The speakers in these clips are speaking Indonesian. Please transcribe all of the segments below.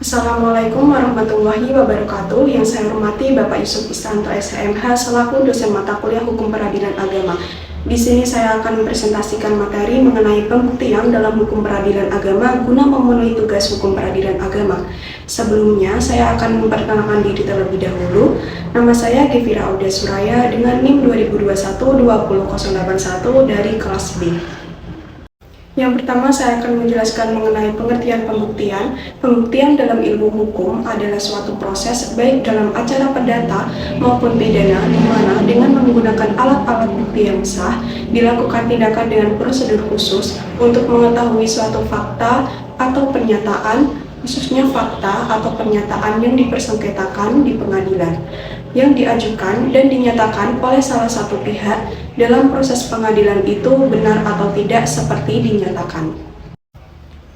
Assalamualaikum warahmatullahi wabarakatuh. Yang saya hormati Bapak Yusuf Istanto SHMH selaku dosen mata kuliah Hukum Peradilan Agama. Di sini saya akan mempresentasikan materi mengenai pembuktian dalam hukum peradilan agama guna memenuhi tugas hukum peradilan agama. Sebelumnya, saya akan memperkenalkan diri terlebih dahulu. Nama saya Gevira Auda Suraya dengan NIM 2021-20081 dari kelas B. Yang pertama, saya akan menjelaskan mengenai pengertian pembuktian. Pembuktian dalam ilmu hukum adalah suatu proses baik dalam acara perdata maupun pidana di mana dengan menggunakan alat-alat bukti yang sah dilakukan tindakan dengan prosedur khusus untuk mengetahui suatu fakta atau pernyataan, khususnya fakta atau pernyataan yang dipersengketakan di pengadilan, yang diajukan dan dinyatakan oleh salah satu pihak dalam proses pengadilan itu benar atau tidak seperti dinyatakan.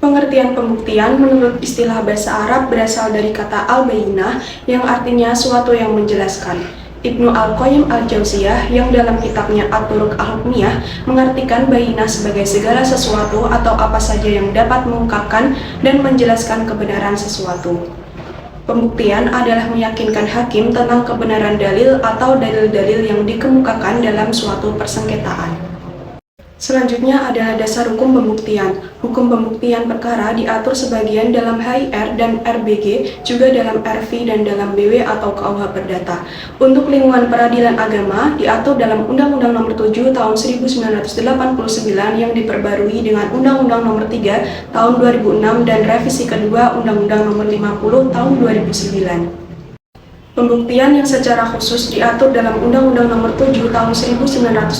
Pengertian pembuktian menurut istilah bahasa Arab berasal dari kata al-bayyinah yang artinya suatu yang menjelaskan. Ibnu Al-Qayyim Al-Jauziyah yang dalam kitabnya At-Turuq Al-Hukmiyah mengartikan bayyinah sebagai segala sesuatu atau apa saja yang dapat mengungkapkan dan menjelaskan kebenaran sesuatu. Pembuktian adalah meyakinkan hakim tentang kebenaran dalil atau dalil-dalil yang dikemukakan dalam suatu persengketaan. Selanjutnya adalah dasar hukum pembuktian. Hukum pembuktian perkara diatur sebagian dalam HIR dan RBG, juga dalam RV dan dalam BW atau KUH Perdata. Untuk lingkungan peradilan agama diatur dalam Undang-Undang Nomor 7 Tahun 1989 yang diperbarui dengan Undang-Undang Nomor 3 Tahun 2006 dan revisi kedua Undang-Undang Nomor 50 Tahun 2009. Pembuktian yang secara khusus diatur dalam Undang-Undang Nomor 7 Tahun 1989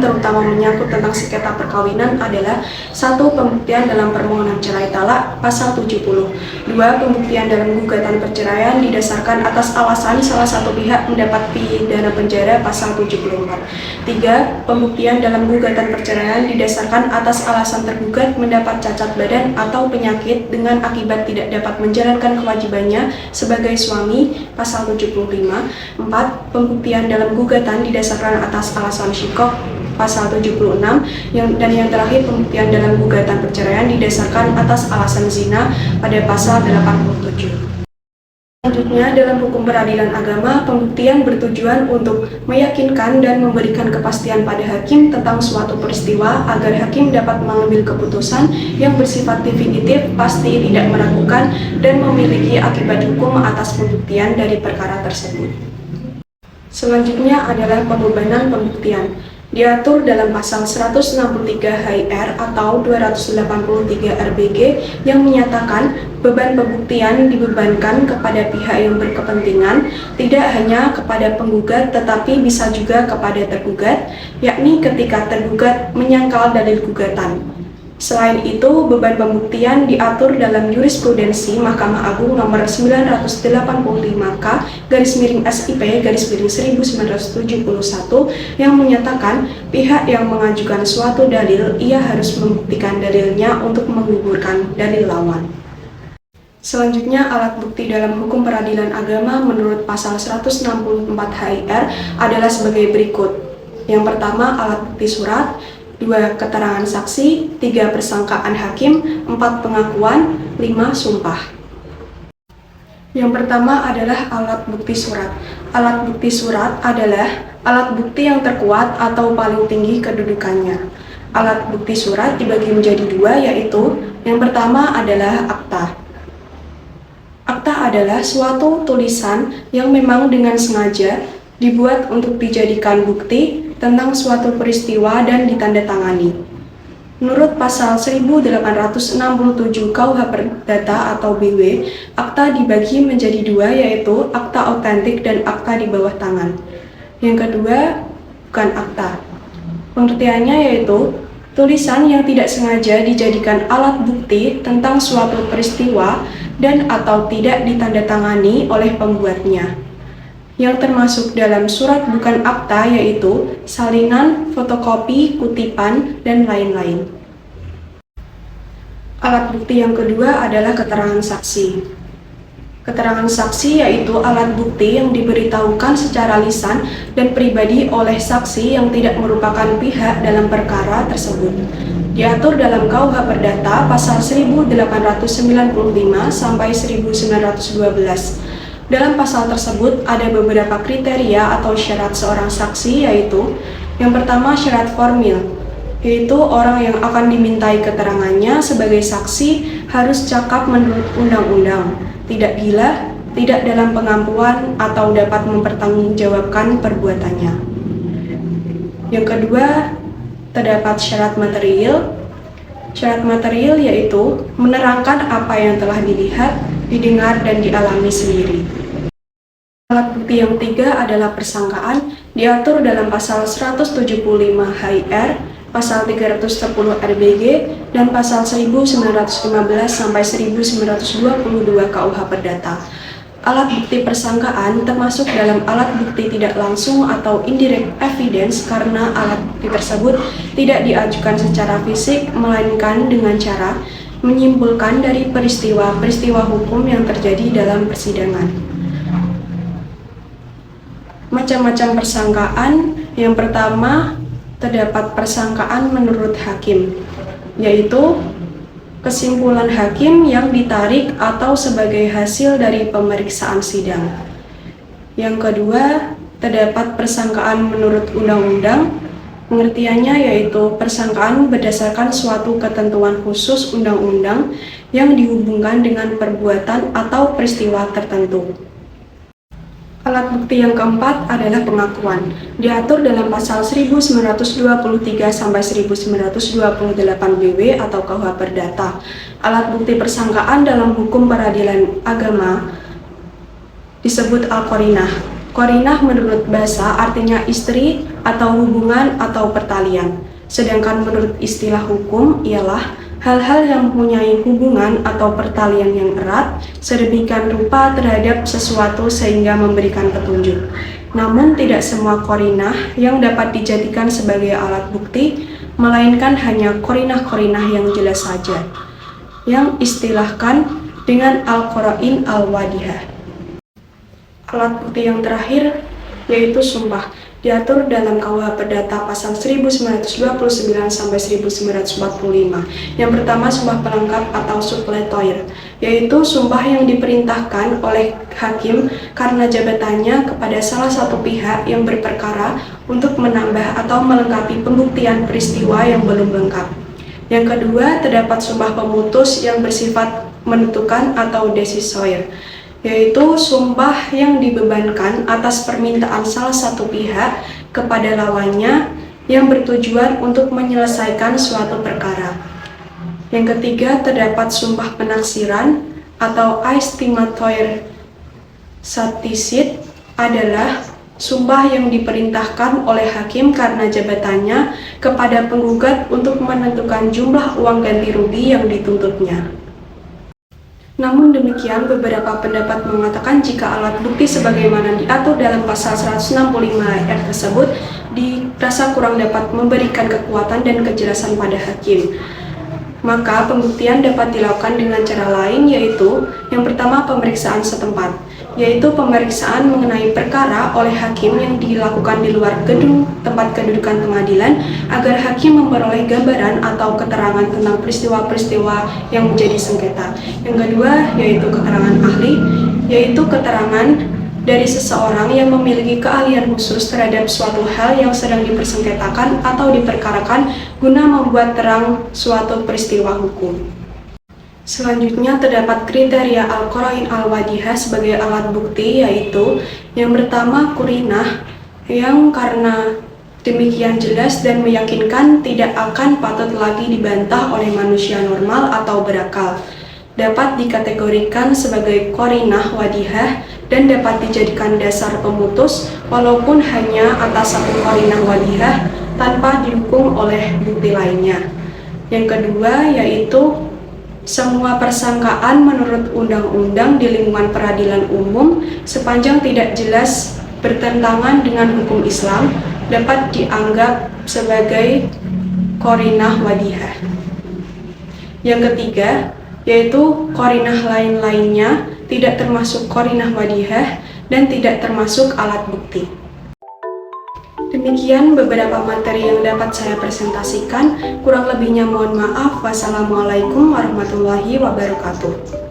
terutama menyangkut tentang sengketa perkawinan adalah 1. Pembuktian dalam permohonan cerai talak pasal 70. 2. Pembuktian dalam gugatan perceraian didasarkan atas alasan salah satu pihak mendapat pidana penjara pasal 74. 3. Pembuktian dalam gugatan perceraian didasarkan atas alasan tergugat mendapat cacat badan atau penyakit dengan akibat tidak dapat menjalankan kewajibannya sebagai suami pasal 75. 4. Pembuktian dalam gugatan didasarkan atas alasan syikok pasal 76 dan yang terakhir pembuktian dalam gugatan perceraian didasarkan atas alasan zina pada pasal 87. Selanjutnya, dalam hukum peradilan agama, pembuktian bertujuan untuk meyakinkan dan memberikan kepastian pada hakim tentang suatu peristiwa agar hakim dapat mengambil keputusan yang bersifat definitif, pasti, tidak meragukan, dan memiliki akibat hukum atas pembuktian dari perkara tersebut. Selanjutnya adalah pembebanan pembuktian. Diatur dalam pasal 163 HIR atau 283 RBG yang menyatakan beban pembuktian dibebankan kepada pihak yang berkepentingan, tidak hanya kepada penggugat tetapi bisa juga kepada tergugat, yakni ketika tergugat menyangkal dalil gugatan. Selain itu, beban pembuktian diatur dalam jurisprudensi Mahkamah Agung nomor 985K/SIP/1971 yang menyatakan pihak yang mengajukan suatu dalil ia harus membuktikan dalilnya untuk menggugurkan dalil lawan. Selanjutnya, alat bukti dalam hukum peradilan agama menurut pasal 164 HIR adalah sebagai berikut. Yang pertama, alat bukti surat. 2. Keterangan saksi. 3. Persangkaan hakim. 4. Pengakuan. 5. Sumpah. Yang pertama adalah alat bukti surat. Alat bukti surat adalah alat bukti yang terkuat atau paling tinggi kedudukannya. Alat bukti surat dibagi menjadi dua, yaitu yang pertama adalah akta. Akta adalah suatu tulisan yang memang dengan sengaja dibuat untuk dijadikan bukti tentang suatu peristiwa dan ditandatangani. Menurut pasal 1867 KUH Perdata atau BW, akta dibagi menjadi dua, yaitu akta autentik dan akta di bawah tangan. Yang kedua, bukan akta. Pengertiannya yaitu tulisan yang tidak sengaja dijadikan alat bukti tentang suatu peristiwa dan atau tidak ditandatangani oleh pembuatnya. Yang termasuk dalam surat bukan akta yaitu salinan, fotokopi, kutipan, dan lain-lain. Alat bukti yang kedua adalah keterangan saksi. Keterangan saksi yaitu alat bukti yang diberitahukan secara lisan dan pribadi oleh saksi yang tidak merupakan pihak dalam perkara tersebut. Diatur dalam KUH Perdata pasal 1895 sampai 1912. Dalam pasal tersebut ada beberapa kriteria atau syarat seorang saksi, yaitu yang pertama syarat formil, yaitu orang yang akan dimintai keterangannya sebagai saksi harus cakap menurut undang-undang, tidak gila, tidak dalam pengampuan, atau dapat mempertanggungjawabkan perbuatannya. Yang kedua, terdapat syarat material. Syarat material yaitu menerangkan apa yang telah dilihat, didengar, dan dialami sendiri. Alat bukti yang ketiga adalah persangkaan, diatur dalam pasal 175 HIR, pasal 310 RBG, dan pasal 1915 sampai 1922 KUH Perdata. Alat bukti persangkaan termasuk dalam alat bukti tidak langsung atau indirect evidence karena alat bukti tersebut tidak diajukan secara fisik, melainkan dengan cara menyimpulkan dari peristiwa-peristiwa hukum yang terjadi dalam persidangan. Macam-macam persangkaan. Yang pertama, terdapat persangkaan menurut hakim, yaitu kesimpulan hakim yang ditarik atau sebagai hasil dari pemeriksaan sidang. Yang kedua, terdapat persangkaan menurut undang-undang. Pengertiannya yaitu persangkaan berdasarkan suatu ketentuan khusus undang-undang yang dihubungkan dengan perbuatan atau peristiwa tertentu. Alat bukti yang keempat adalah pengakuan, diatur dalam pasal 1923 sampai 1928 BW atau KUH Perdata. Alat bukti persangkaan dalam hukum peradilan agama disebut al-qarinah. Qarinah menurut bahasa artinya istri atau hubungan atau pertalian. Sedangkan menurut istilah hukum ialah hal-hal yang mempunyai hubungan atau pertalian yang erat sedemikian rupa terhadap sesuatu sehingga memberikan petunjuk. Namun tidak semua qarinah yang dapat dijadikan sebagai alat bukti, melainkan hanya qarinah-qarinah yang jelas saja, yang istilahkan dengan al-qara'in al-wadihah. Alat bukti yang terakhir yaitu sumpah, diatur dalam KUH Perdata pasal 1929 sampai 1945. Yang pertama, sumpah pelengkap atau suppletoire, yaitu sumpah yang diperintahkan oleh hakim karena jabatannya kepada salah satu pihak yang berperkara untuk menambah atau melengkapi pembuktian peristiwa yang belum lengkap. Yang kedua, terdapat sumpah pemutus yang bersifat menentukan atau decisor, yaitu sumpah yang dibebankan atas permintaan salah satu pihak kepada lawannya yang bertujuan untuk menyelesaikan suatu perkara. Yang ketiga, terdapat sumpah penaksiran atau aestimatoire saticit, adalah sumpah yang diperintahkan oleh hakim karena jabatannya kepada penggugat untuk menentukan jumlah uang ganti rugi yang dituntutnya. Namun demikian, beberapa pendapat mengatakan jika alat bukti sebagaimana diatur dalam pasal 165 R tersebut dirasa kurang dapat memberikan kekuatan dan kejelasan pada hakim, maka pembuktian dapat dilakukan dengan cara lain, yaitu yang pertama pemeriksaan setempat, yaitu pemeriksaan mengenai perkara oleh hakim yang dilakukan di luar gedung tempat kedudukan pengadilan agar hakim memperoleh gambaran atau keterangan tentang peristiwa-peristiwa yang menjadi sengketa. Yang kedua yaitu keterangan ahli, yaitu keterangan dari seseorang yang memiliki keahlian khusus terhadap suatu hal yang sedang dipersengketakan atau diperkarakan guna membuat terang suatu peristiwa hukum. Selanjutnya terdapat kriteria al-qara'in al-wadihah sebagai alat bukti, yaitu yang pertama qarinah yang karena demikian jelas dan meyakinkan tidak akan patut lagi dibantah oleh manusia normal atau berakal, dapat dikategorikan sebagai qarinah wadihah dan dapat dijadikan dasar pemutus walaupun hanya atas satu qarinah wadihah tanpa didukung oleh bukti lainnya. Yang kedua yaitu semua persangkaan menurut undang-undang di lingkungan peradilan umum sepanjang tidak jelas bertentangan dengan hukum Islam dapat dianggap sebagai qarinah wadihah. Yang ketiga yaitu qarinah lain-lainnya tidak termasuk qarinah wadihah, dan tidak termasuk alat bukti. Demikian beberapa materi yang dapat saya presentasikan. Kurang lebihnya mohon maaf. Wassalamualaikum warahmatullahi wabarakatuh.